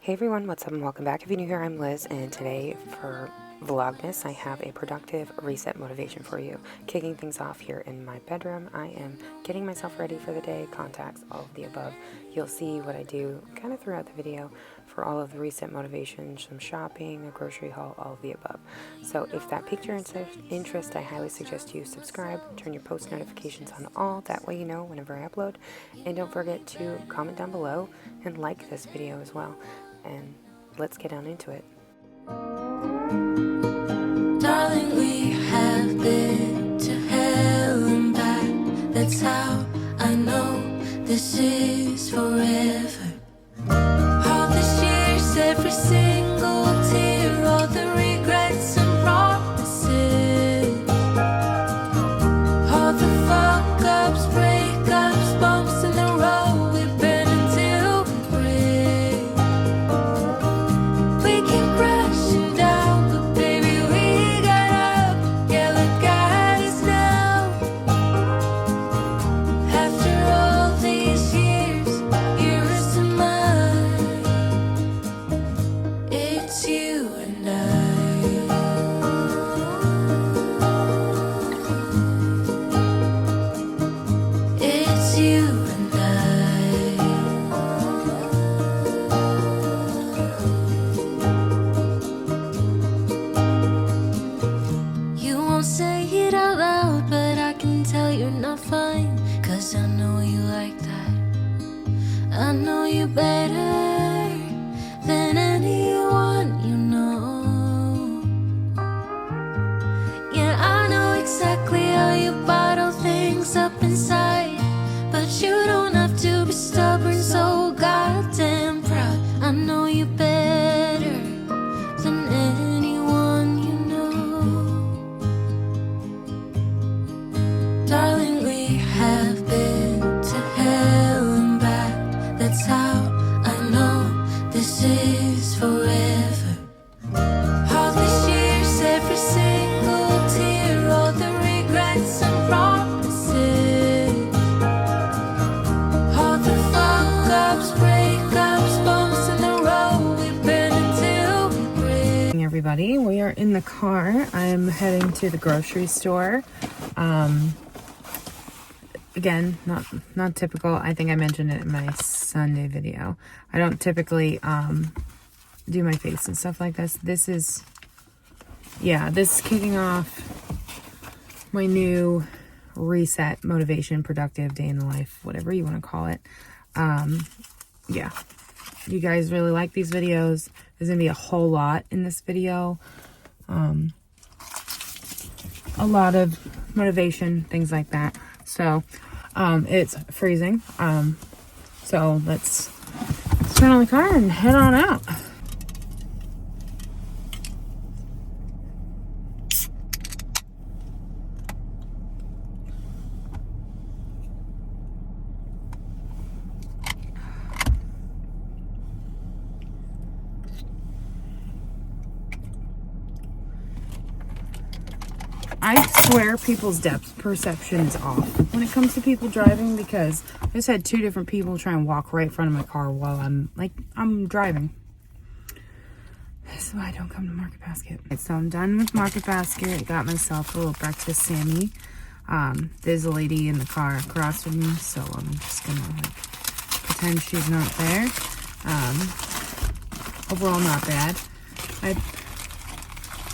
Hey everyone, what's up and welcome back. If you're new here, I'm Liz, and today for VLOGMAS, I have a productive reset motivation for you. Kicking things off here in my bedroom, I am getting myself ready for the day, contacts, all of the above. You'll see what I do kind of throughout the video for all of the reset motivation, some shopping, a grocery haul, all of the above. So if that piqued your interest, I highly suggest you subscribe, turn your post notifications on all, that way you know whenever I upload. And don't forget to comment down below and like this video as well. And let's get down into it. Darling, we have been to hell and back. That's how I know this is forever. All these years, every single tear, all the regrets and promises, all the fuck-ups, breakups, bumps in the road we've been until we break. We keep crashing down, but baby, we got up. Yeah, look at us now. After all these years, yours and mine, it's you and I. It's you and I. You won't say it out loud, but I can tell you're not fine. 'Cause I know you like that. I know you better than anyone you know. Yeah, I know exactly how you bottle things up inside, but you don't have to be stubborn, so goddamn proud. I know you better than anyone you know. Darling, we have been to hell and back. That's how I know this is forever. All these years, every single tear, all the regrets and promises, all the fuck-ups, breakups, bumps in the road we've been until we break. Everybody, we are in the car. I'm heading to the grocery store. Again, not typical. I think I mentioned it in my Sunday video. I don't typically do my face and stuff like this. This is kicking off my new reset motivation productive day in the life, whatever you want to call it. Yeah, you guys really like these videos. There's gonna be a whole lot in this video. A lot of motivation, things like that. So it's freezing, so let's turn on the car and head on out. I swear people's depth perception is off when it comes to people driving, because I just had two different people try and walk right in front of my car while I'm driving. This is why I don't come to Market Basket. Okay, so I'm done with Market Basket. Got myself a little breakfast Sammy. There's a lady in the car across from me, so I'm just gonna pretend she's not there. Overall, not bad. I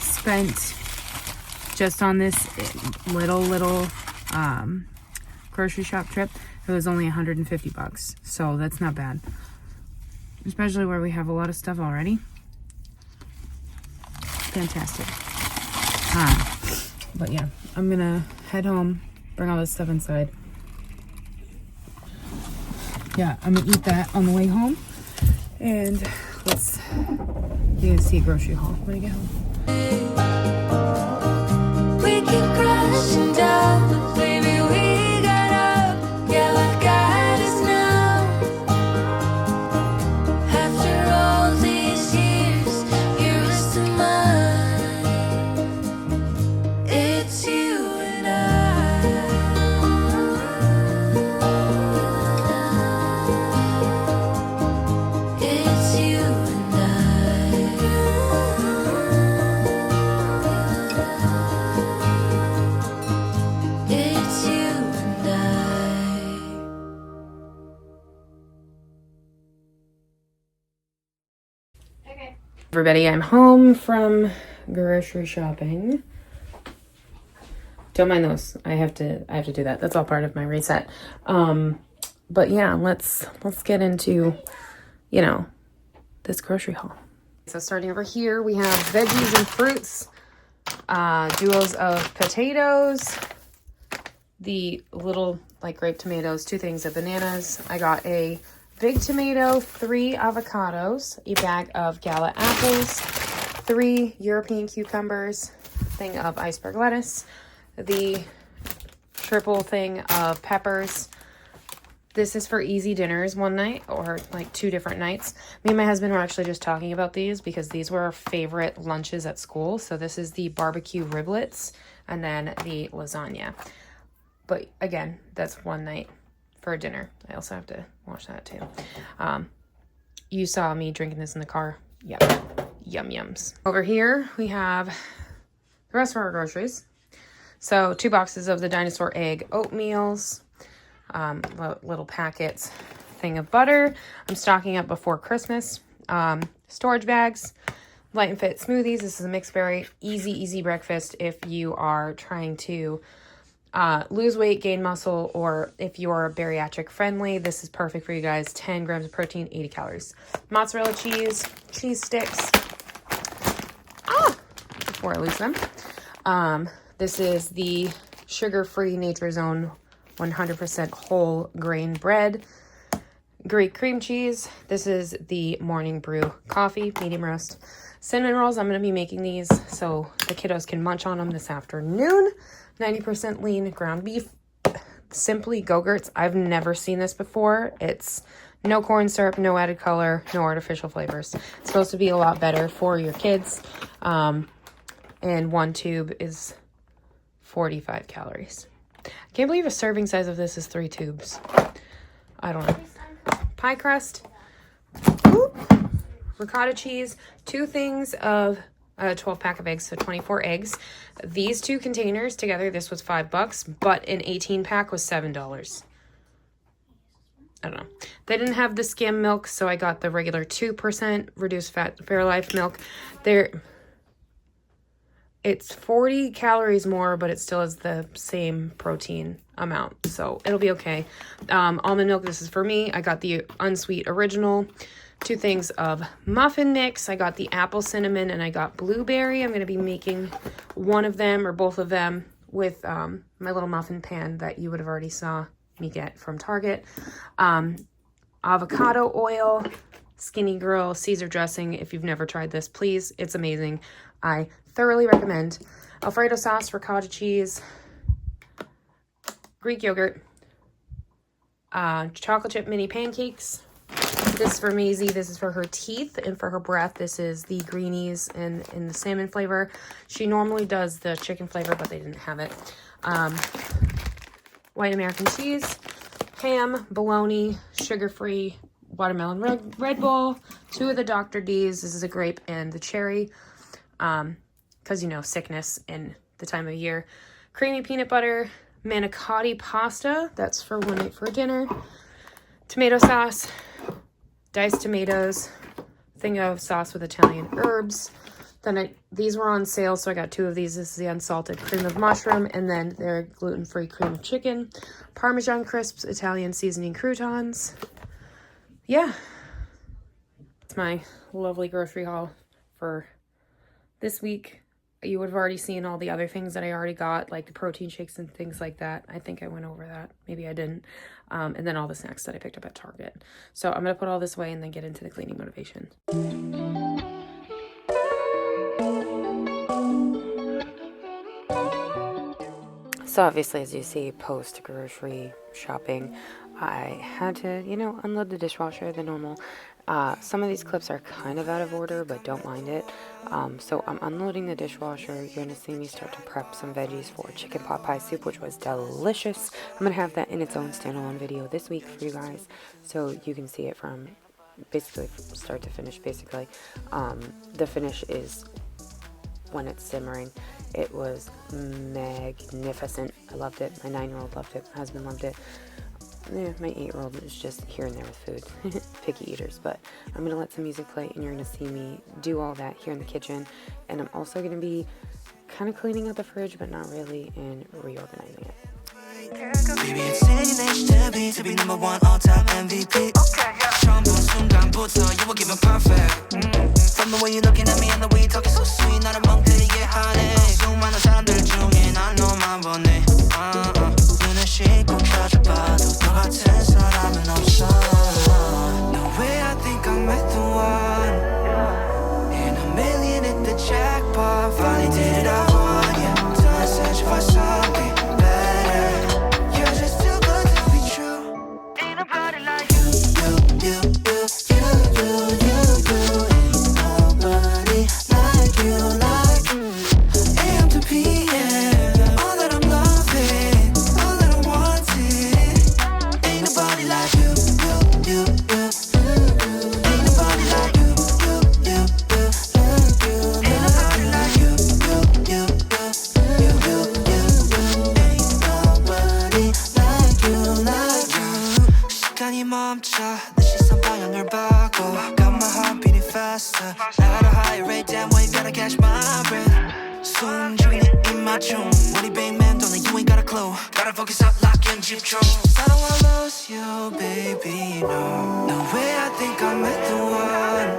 spent just on this little grocery shop trip, it was only 150 bucks. So that's not bad, especially where we have a lot of stuff already. Fantastic. But yeah, I'm gonna head home, bring all this stuff inside. Yeah, I'm gonna eat that on the way home, and you're gonna see a grocery haul when I get home. We keep crashing down, but baby, we got up. Yeah, look at us now. After all these years, yours and mine, it's you and I. It's you and Everybody, I'm home from grocery shopping. Don't mind those. I have to do that. That's all part of my reset. But yeah, let's get into, you know, this grocery haul. So starting over here, we have veggies and fruits, duos of potatoes, the little like grape tomatoes, 2 things of bananas. I got a big tomato, 3 avocados, a bag of gala apples, 3 European cucumbers, thing of iceberg lettuce, the triple thing of peppers. This is for easy dinners one night or like 2 different nights. Me and my husband were actually just talking about these because these were our favorite lunches at school. So this is the barbecue riblets and then the lasagna. But again, that's one night for dinner. I also have to watch that too. You saw me drinking this in the car. Yep. Yum yums. Over here, we have the rest of our groceries. So 2 boxes of the dinosaur egg oatmeals, little packets, thing of butter. I'm stocking up before Christmas. Storage bags, light and fit smoothies. This is a mixed berry, easy breakfast if you are trying to lose weight, gain muscle, or if you are bariatric friendly, this is perfect for you guys. 10 grams of protein, 80 calories. Mozzarella cheese, cheese sticks. Before I lose them. This is the sugar-free Nature's Own 100% whole grain bread. Greek cream cheese. This is the morning brew coffee, medium roast. Cinnamon rolls. I'm going to be making these so the kiddos can munch on them this afternoon. 90% lean ground beef. Simply Go-Gurts. I've never seen this before. It's no corn syrup, no added color, no artificial flavors. It's supposed to be a lot better for your kids. And 1 tube is 45 calories. I can't believe a serving size of this is 3 tubes. I don't know. Pie crust. Ooh. Ricotta cheese. 2 things of a 12-pack of eggs, so 24 eggs. These 2 containers together, this was $5, but an 18-pack was $7. I don't know. They didn't have the skim milk, so I got the regular 2% reduced fat Fairlife milk. It's 40 calories more, but it still has the same protein amount, so it'll be okay. Almond milk, this is for me. I got the unsweet original. 2 things of muffin mix. I got the apple cinnamon and I got blueberry. I'm going to be making one of them or both of them with my little muffin pan that you would have already saw me get from Target. Avocado oil, Skinny Girl Caesar dressing. If you've never tried this, please, it's amazing. I thoroughly recommend. Alfredo sauce, ricotta cheese, Greek yogurt, chocolate chip mini pancakes. This is for Maisie. This is for her teeth and for her breath. This is the greenies and in the salmon flavor. She normally does the chicken flavor, but they didn't have it. White American cheese, ham, bologna, sugar-free watermelon Red Bull, 2 of the Dr. D's. This is a grape and the cherry, because, you know, sickness in the time of year. Creamy peanut butter, manicotti pasta. That's for one night for dinner. Tomato sauce, diced tomatoes, thing of sauce with Italian herbs. Then these were on sale, so I got 2 of these. This is the unsalted cream of mushroom, and then their gluten-free cream of chicken. Parmesan crisps, Italian seasoning croutons. Yeah. It's my lovely grocery haul for this week. You would have already seen all the other things that I already got, like the protein shakes and things like that. I think I went over that. Maybe I didn't. And then all the snacks that I picked up at Target. So I'm going to put all this away and then get into the cleaning motivation. So obviously, as you see, post grocery shopping, I had to, you know, unload the dishwasher, the normal. Some of these clips are kind of out of order, but don't mind it. So I'm unloading the dishwasher. You're going to see me start to prep some veggies for chicken pot pie soup, which was delicious. I'm going to have that in its own standalone video this week for you guys, so you can see it from basically start to finish, basically. The finish is when it's simmering. It was magnificent. I loved it. My 9-year-old loved it. My husband loved it. my 8-year-old is just here and there with food. Picky eaters. But I'm going to let some music play, and you're going to see me do all that here in the kitchen. And I'm also going to be kind of cleaning out the fridge, but not really, and reorganizing it. Baby, it's in to be number one all-time MVP. 처음 본 순간부터 you were giving perfect. From the way you're looking at me and the way you're talking so sweet, 나를 멍때리게 하네. 수많은 사람들 중에 난 너만 보네. 눈을 씻고 켜져봐도 너 같은 사람은 없어. No way, I think I met the one. And a million at the jackpot. Finally did it, I want you. Time searching for something better. You're just too good to be true. Ain't nobody like you. Ain't nobody like you, like AM to PM. All that I'm loving, all that I'm wanting. Ain't nobody like you. Ain't nobody like you. Ain't nobody like you. 시간이 멈춰 내 시선 방향을 바꿔 Got my heart beating faster At a higher rate damn way gotta catch my breath 숨 죽이는 입맞춤 Money bang man don't know you ain't got a clue Gotta focus up lock in 집중 I don't wanna lose you baby no No way I think I met the one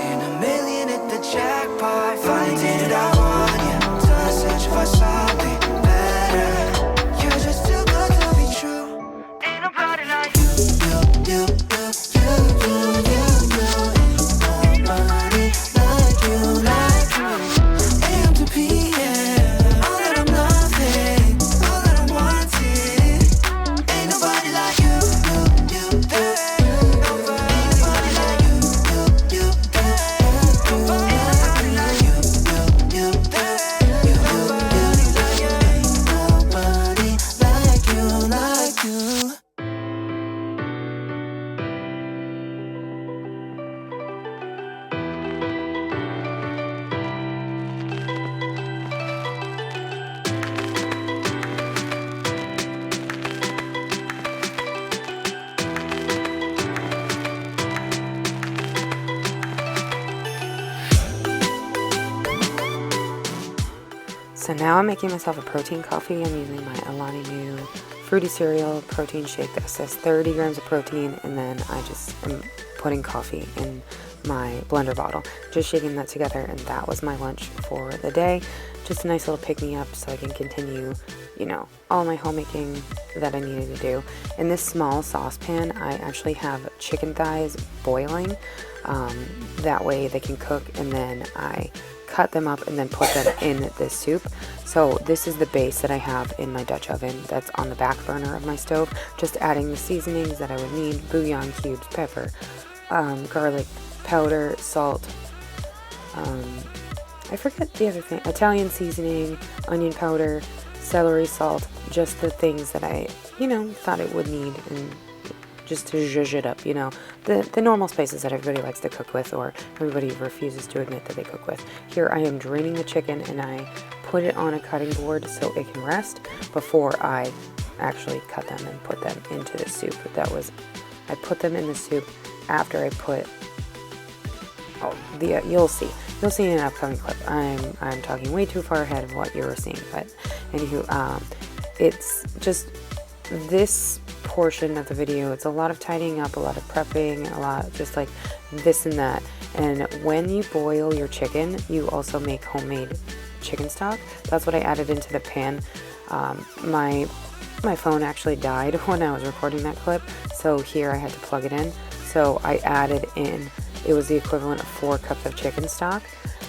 In a million at the jackpot Finally did it I want you Time searching for something better You're just too good to be true Ain't nobody like you. Ain't nobody like you, like you. AM to PM, all that I'm loving, all that I'm wanting. Ain't nobody like you. Ain't nobody like you. Ain't nobody like you. Ain't nobody like you. So now I'm making myself a protein coffee. I'm using my Alani Nu fruity cereal protein shake that says 30 grams of protein, and then I just am putting coffee in my blender bottle, just shaking that together, and that was my lunch for the day. Just a nice little pick-me-up so I can continue, you know, all my homemaking that I needed to do. In this small saucepan, I actually have chicken thighs boiling. That way they can cook, and then I cut them up and then put them in this soup. So this is the base that I have in my Dutch oven that's on the back burner of my stove. Just adding the seasonings that I would need: bouillon cubes, pepper, garlic powder, salt, I forget the other thing, Italian seasoning, onion powder, celery salt, just the things that I, you know, thought it would need, and just to zhuzh it up, you know, the normal spices that everybody likes to cook with, or everybody refuses to admit that they cook with. Here I am draining the chicken, and I put it on a cutting board so it can rest before I actually cut them and put them into the soup. I put them in the soup after I put, you'll see in an upcoming clip. I'm talking way too far ahead of what you were seeing, but anywho, it's just this portion of the video, it's a lot of tidying up, a lot of prepping, a lot just like this and that. And when you boil your chicken, you also make homemade chicken stock. That's what I added into the pan. My phone actually died when I was recording that clip, so here I had to plug it in. So I added in, it was the equivalent of 4 cups of chicken stock,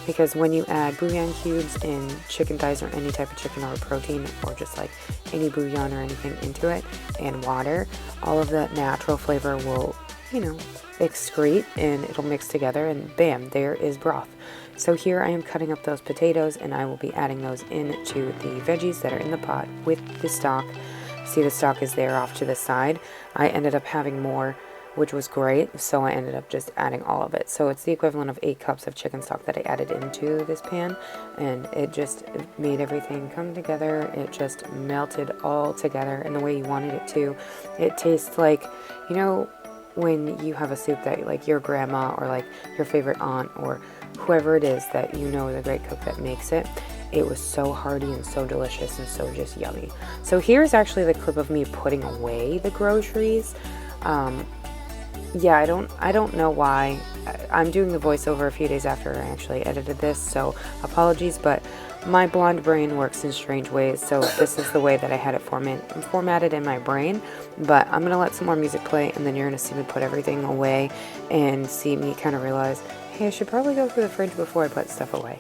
because when you add bouillon cubes and chicken thighs or any type of chicken or protein, or just like any bouillon or anything into it, and water, all of that natural flavor will, you know, excrete, and it'll mix together, and bam, there is broth. So here I am cutting up those potatoes, and I will be adding those into the veggies that are in the pot with the stock. See, the stock is there off to the side. I ended up having more which was great. So I ended up just adding all of it. So it's the equivalent of 8 cups of chicken stock that I added into this pan, and it just made everything come together. It just melted all together in the way you wanted it to. It tastes like, you know, when you have a soup that like your grandma or like your favorite aunt or whoever it is that you know is a great cook that makes it. It was so hearty and so delicious and so just yummy. So here's actually the clip of me putting away the groceries. Yeah, I don't know why. I'm doing the voiceover a few days after I actually edited this, so apologies, but my blonde brain works in strange ways, so this is the way that I had it formatted in my brain. But I'm gonna let some more music play, and then you're gonna see me put everything away and see me kind of realize, hey, I should probably go through the fridge before I put stuff away.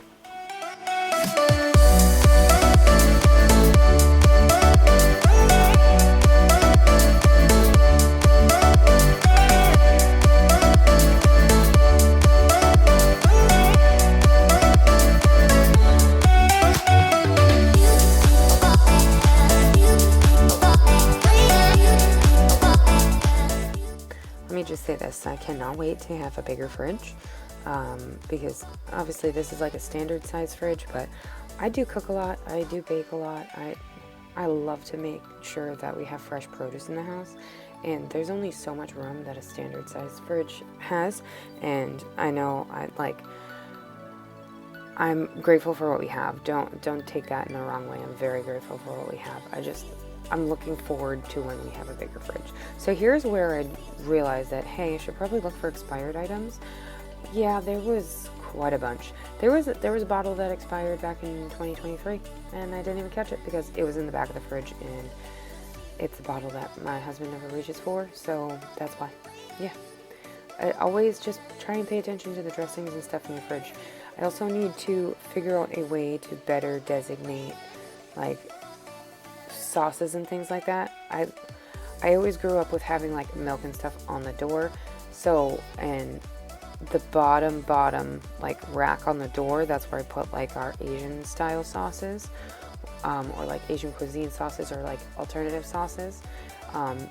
Let me just say this, I cannot wait to have a bigger fridge, because obviously this is like a standard size fridge, but I do cook a lot, I do bake a lot, I love to make sure that we have fresh produce in the house, and there's only so much room that a standard size fridge has, and I know I'm grateful for what we have. Don't take that in the wrong way. I'm very grateful for what we have. I'm looking forward to when we have a bigger fridge. So here's where I realized that, hey, I should probably look for expired items. Yeah, there was quite a bunch. There was a bottle that expired back in 2023, and I didn't even catch it because it was in the back of the fridge, and it's a bottle that my husband never reaches for, so that's why. Yeah. I always just try and pay attention to the dressings and stuff in your fridge. I also need to figure out a way to better designate, like, sauces and things like that. I always grew up with having like milk and stuff on the door, so, and the bottom like rack on the door, that's where I put like our Asian style sauces, or like Asian cuisine sauces, or like alternative sauces.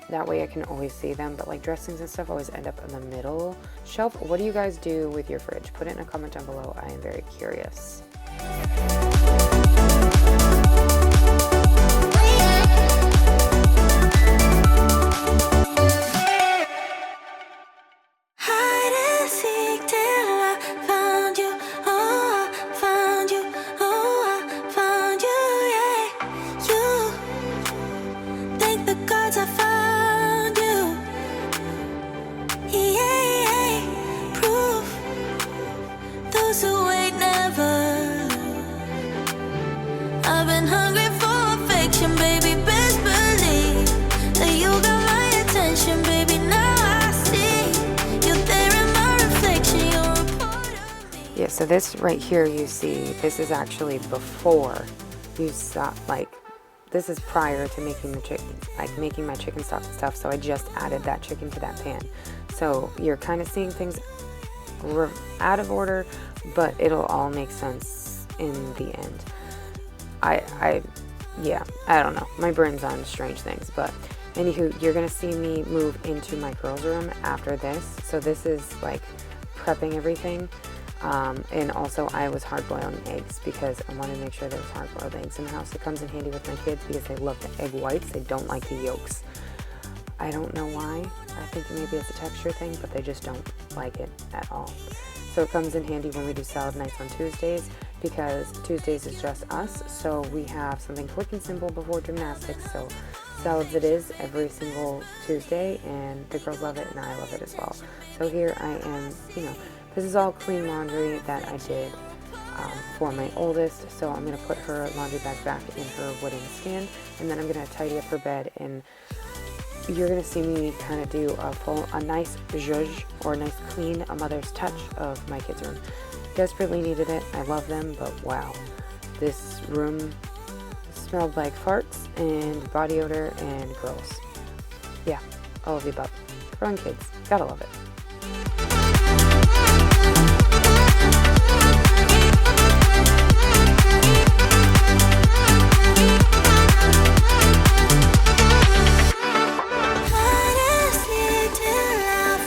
That way I can always see them, but like dressings and stuff always end up in the middle shelf. What do you guys do with your fridge? Put it in a comment down below. I am very curious. Yeah, so this right here, you see, this is actually before you stop, like, this is prior to making the chicken, like making my chicken stock and stuff, so I just added that chicken to that pan. So you're kind of seeing things out of order, but it'll all make sense in the end. Yeah, I don't know, my brain's on strange things, but anywho, you're gonna see me move into my girls' room after this. So this is like prepping everything. And also I was hard-boiling eggs because I wanted to make sure there was hard-boiled eggs in the house. It comes in handy with my kids because they love the egg whites. They don't like the yolks. I don't know why. I think maybe it's a texture thing, but they just don't like it at all. So it comes in handy when we do salad nights on Tuesdays, because Tuesdays is just us. So we have something quick and simple before gymnastics. So salads it is every single Tuesday, and the girls love it and I love it as well. So here I am, you know, this is all clean laundry that I did for my oldest, so I'm going to put her laundry bag back in her wooden stand, and then I'm going to tidy up her bed, and you're going to see me kind of do a nice zhuzh, or a nice clean, a mother's touch of my kids' room. Desperately needed it. I love them, but wow, this room smelled like farts and body odor and girls. Yeah, all of the above. Growing kids, gotta love it. Till I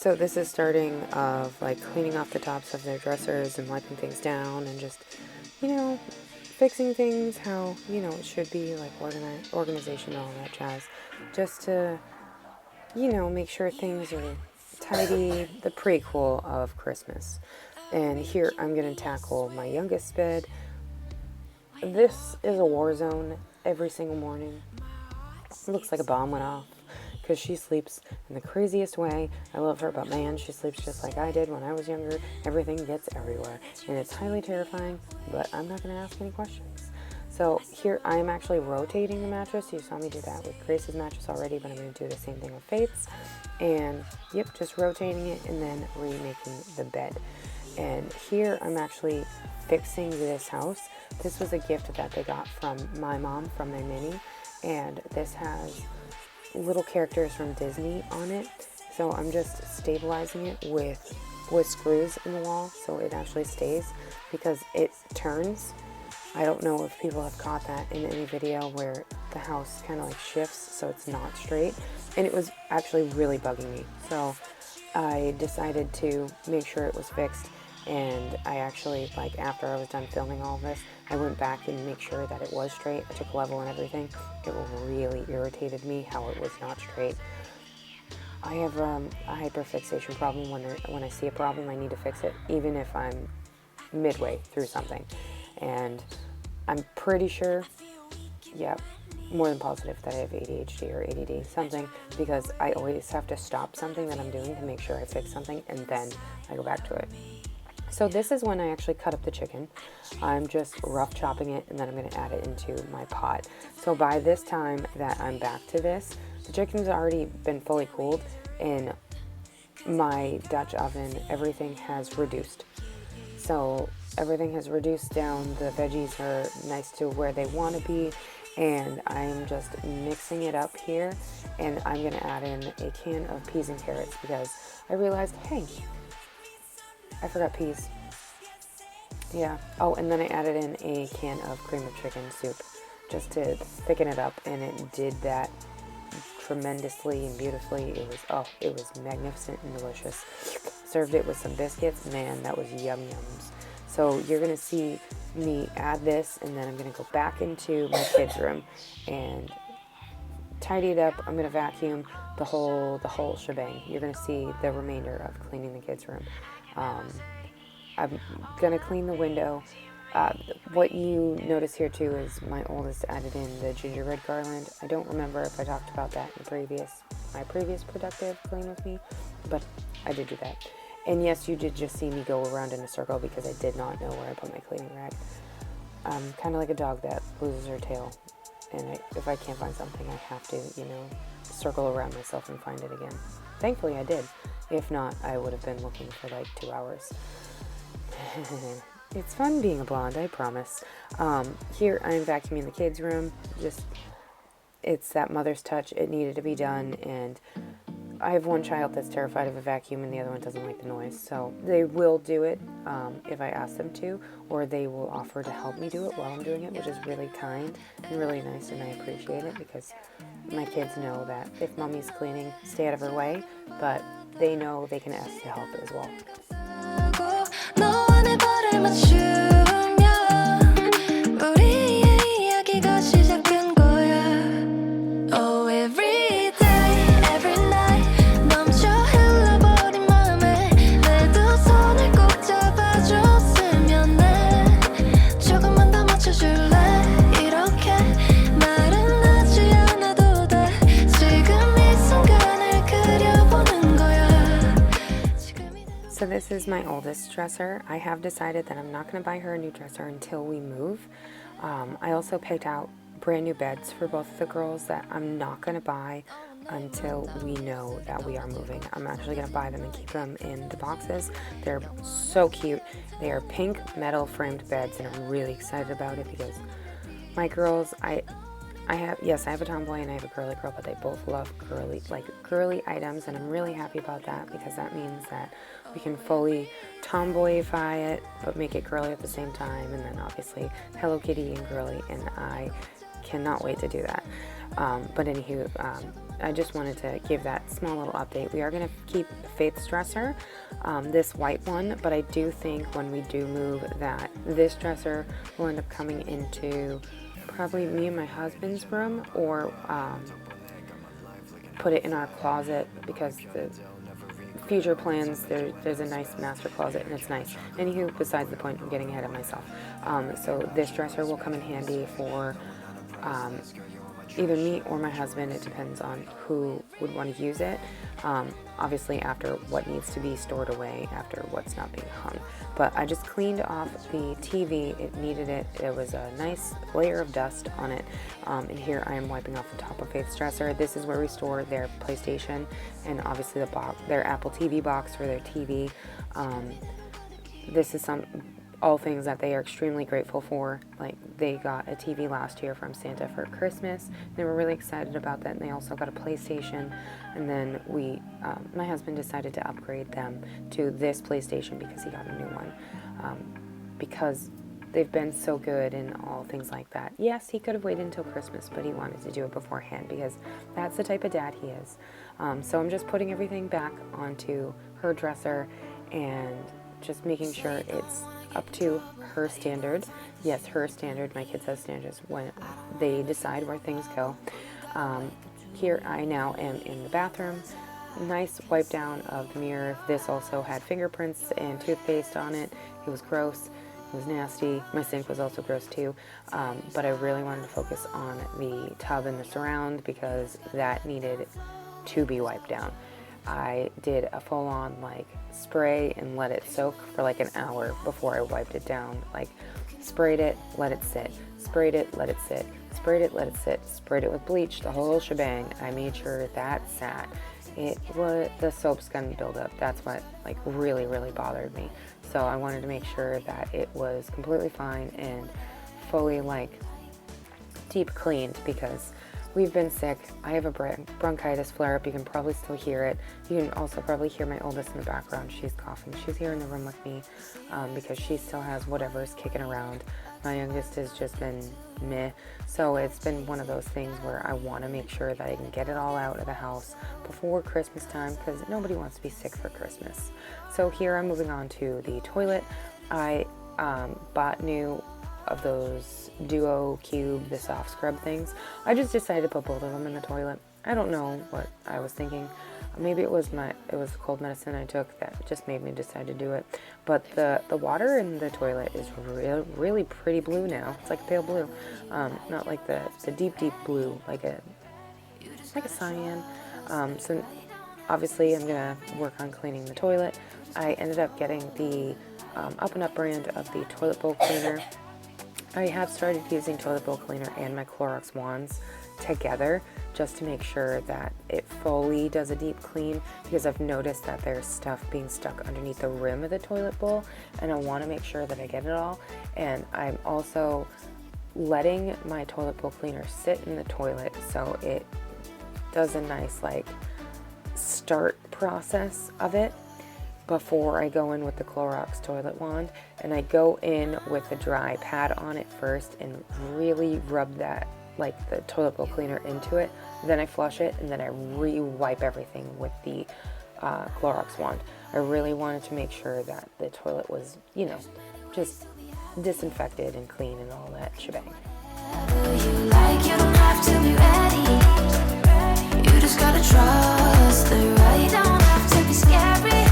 So this is starting of like cleaning off the tops of their dressers and wiping things down and just, you know, fixing things how, you know, it should be, like organization and all that jazz. Just to, you know, make sure things are tidy, the prequel of Christmas. And here I'm going to tackle my youngest bed. This is a war zone every single morning. It looks like a bomb went off because she sleeps in the craziest way. I love her, but man, she sleeps just like I did when I was younger. Everything gets everywhere, and it's highly terrifying, but I'm not going to ask any questions. So here I'm actually rotating the mattress. You saw me do that with Grace's mattress already, but I'm going to do the same thing with Faith's. And yep, just rotating it and then remaking the bed. And here I'm actually fixing this house. This was a gift that they got from my mom from my mini, and this has little characters from Disney on it. So I'm just stabilizing it with screws in the wall so it actually stays, because it turns. I don't know if people have caught that in any video where the house kind of like shifts so it's not straight, and it was actually really bugging me. So I decided to make sure it was fixed, and I actually, like, after I was done filming all of this, I went back and make sure that it was straight. I took level and everything. It really irritated me how it was not straight. I have a hyperfixation problem. When I see a problem, I need to fix it, even if I'm midway through something. And I'm pretty sure, yeah, more than positive that I have ADHD or ADD, something, because I always have to stop something that I'm doing to make sure I fix something, and then I go back to it. So this is when I actually cut up the chicken. I'm just rough chopping it, and then I'm going to add it into my pot. So by this time that I'm back to this, the chicken's already been fully cooled. In my Dutch oven, everything has reduced. So everything has reduced down. The veggies are nice to where they want to be. And I'm just mixing it up here. And I'm going to add in a can of peas and carrots, because I realized, hey, I forgot peas. Yeah. Oh, and then I added in a can of cream of chicken soup just to thicken it up, and it did that tremendously and beautifully. It was magnificent and delicious. Served it with some biscuits. Man, that was yum yums. So you're gonna see me add this, and then I'm gonna go back into my kids' room and tidy it up. I'm gonna vacuum the whole shebang. You're gonna see the remainder of cleaning the kids' room. I'm gonna clean the window. What you notice here too is my oldest added in the gingerbread garland. I don't remember if I talked about that in my previous productive clean with me, but I did do that. And yes, you did just see me go around in a circle because I did not know where I put my cleaning rag. I'm kind of like a dog that loses her tail, and if I can't find something, I have to, circle around myself and find it again. Thankfully I did. If not, I would have been looking for like 2 hours. It's fun being a blonde, I promise. Here I'm vacuuming the kids' room. It's that mother's touch. It needed to be done, and I have one child that's terrified of a vacuum and the other one doesn't like the noise. So they will do it if I ask them to, or they will offer to help me do it while I'm doing it, which is really kind and really nice, and I appreciate it, because my kids know that if mommy's cleaning, stay out of her way, but they know they can ask to help as well. So this is my oldest dresser. I have decided that I'm not going to buy her a new dresser until we move. I also picked out brand new beds for both of the girls that I'm not going to buy until we know that we are moving. I'm actually going to buy them and keep them in the boxes. They're so cute. They are pink metal framed beds, and I'm really excited about it because my girls, I have a tomboy and I have a girly girl, but they both love girly items, and I'm really happy about that, because that means that we can fully tomboyify it but make it girly at the same time. And then obviously Hello Kitty and girly, and I cannot wait to do that. But anywho, I just wanted to give that small little update. We are going to keep Faith's dresser, this white one, but I do think when we do move that this dresser will end up coming into probably me and my husband's room, or put it in our closet, because the future plans, there's a nice master closet and it's nice. Anywho, besides the point, I'm getting ahead of myself. So this dresser will come in handy for either me or my husband. It depends on who would want to use it. Obviously after what needs to be stored away, after what's not being hung. But I just cleaned off the TV. It needed it. There was a nice layer of dust on it. And here I am wiping off the top of Faith's dresser. This is where we store their PlayStation and obviously their Apple TV box for their TV. This is all things that they are extremely grateful for. Like, they got a TV last year from Santa for Christmas. They were really excited about that, and they also got a PlayStation. And then my husband decided to upgrade them to this PlayStation because he got a new one. Because they've been so good and all things like that. Yes, he could have waited until Christmas, but he wanted to do it beforehand because that's the type of dad he is. So I'm just putting everything back onto her dresser and just making sure it's up to her standard. Yes, her standard. My kids have standards when they decide where things go. Here I now am in the bathroom. Nice wipe down of the mirror. This also had fingerprints and toothpaste on it. It was gross. It was nasty. My sink was also gross too. But I really wanted to focus on the tub and the surround because that needed to be wiped down. I did a full-on spray and let it soak for an hour before I wiped it down. Sprayed it, let it sit, sprayed it, let it sit, sprayed it, let it sit, sprayed it with bleach, the whole shebang. I made sure that sat. The soap's gonna build up. That's what really, really bothered me. So I wanted to make sure that it was completely fine and fully deep cleaned because we've been sick. I have a bronchitis flare-up. You can probably still hear it. You can also probably hear my oldest in the background. She's coughing. She's here in the room with me because she still has whatever's kicking around. My youngest has just been meh. So it's been one of those things where I want to make sure that I can get it all out of the house before Christmas time because nobody wants to be sick for Christmas. So here I'm moving on to the toilet. I bought new of those Duo Cube, the soft scrub things. I just decided to put both of them in the toilet. I don't know what I was thinking. Maybe it was cold medicine I took that just made me decide to do it. But the water in the toilet is really pretty blue now. It's like pale blue, not like the deep blue, like a cyan. So obviously I'm gonna work on cleaning the toilet. I ended up getting the Up and Up brand of the toilet bowl cleaner. I have started using toilet bowl cleaner and my Clorox wands together just to make sure that it fully does a deep clean because I've noticed that there's stuff being stuck underneath the rim of the toilet bowl and I want to make sure that I get it all. And I'm also letting my toilet bowl cleaner sit in the toilet so it does a nice start process of it before I go in with the Clorox toilet wand. And I go in with a dry pad on it first and really rub that the toilet bowl cleaner into it. Then I flush it and then I re-wipe everything with the Clorox wand. I really wanted to make sure that the toilet was, just disinfected and clean and all that shebang. You don't have to be ready. You just gotta trust the right. You don't have to be scary.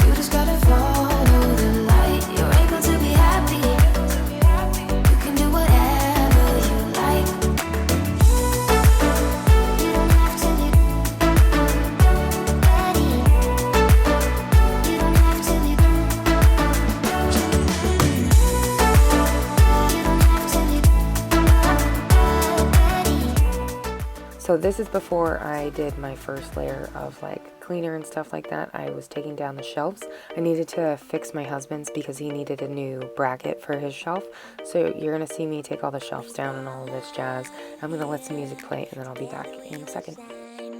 You just gotta follow the light. You're able to be happy. You can do whatever you like. You don't have to be ready. You don't have to be So this is before I did my first layer of cleaner and stuff like that. I was taking down the shelves. I needed to fix my husband's because he needed a new bracket for his shelf. So you're gonna see me take all the shelves down and all of this jazz. I'm gonna let some music play and then I'll be back in a second.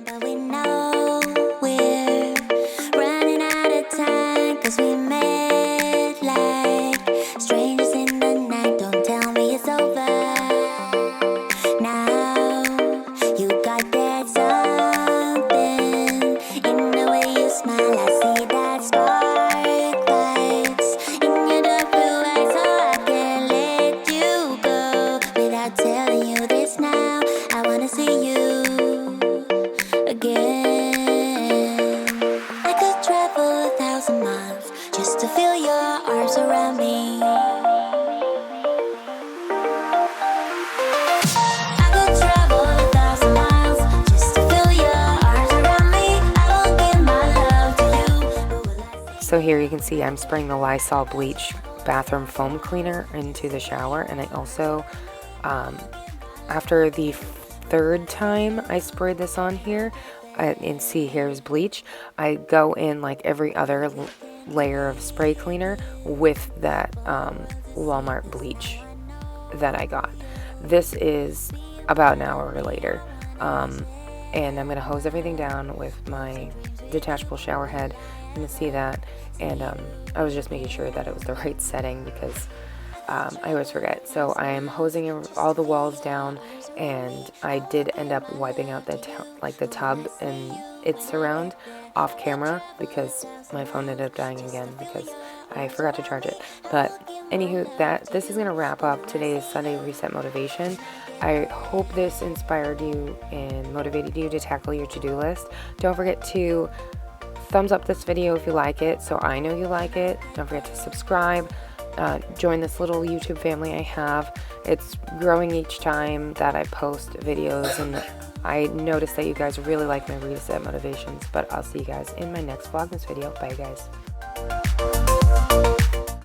But we know we're running out of time 'cause we met like strangers in the night. Don't tell me it's over. start telling you this now. I wanna see you again. I could travel 1,000 miles just to feel your arms around me. I could travel 1,000 miles just to feel your arms around me. I will give my love to you. But will I say So here you can see I'm spraying the Lysol bleach bathroom foam cleaner into the shower, and I also after the third time I sprayed this on here, and see here's bleach, I go in like every other layer of spray cleaner with that Walmart bleach that I got. This is about an hour later, and I'm gonna hose everything down with my detachable shower head. You can see that, and I was just making sure that it was the right setting because I always forget. So I am hosing all the walls down, and I did end up wiping out the tub and its surround off camera because my phone ended up dying again because I forgot to charge it. But anywho, this is gonna wrap up today's Sunday Reset Motivation. I hope this inspired you and motivated you to tackle your to-do list. Don't forget to thumbs up this video if you like it, so I know you like it. Don't forget to subscribe. Join this little YouTube family I have. It's growing each time that I post videos, and I noticed that you guys really like my reset motivations. But I'll see you guys in my next Vlogmas video. Bye guys.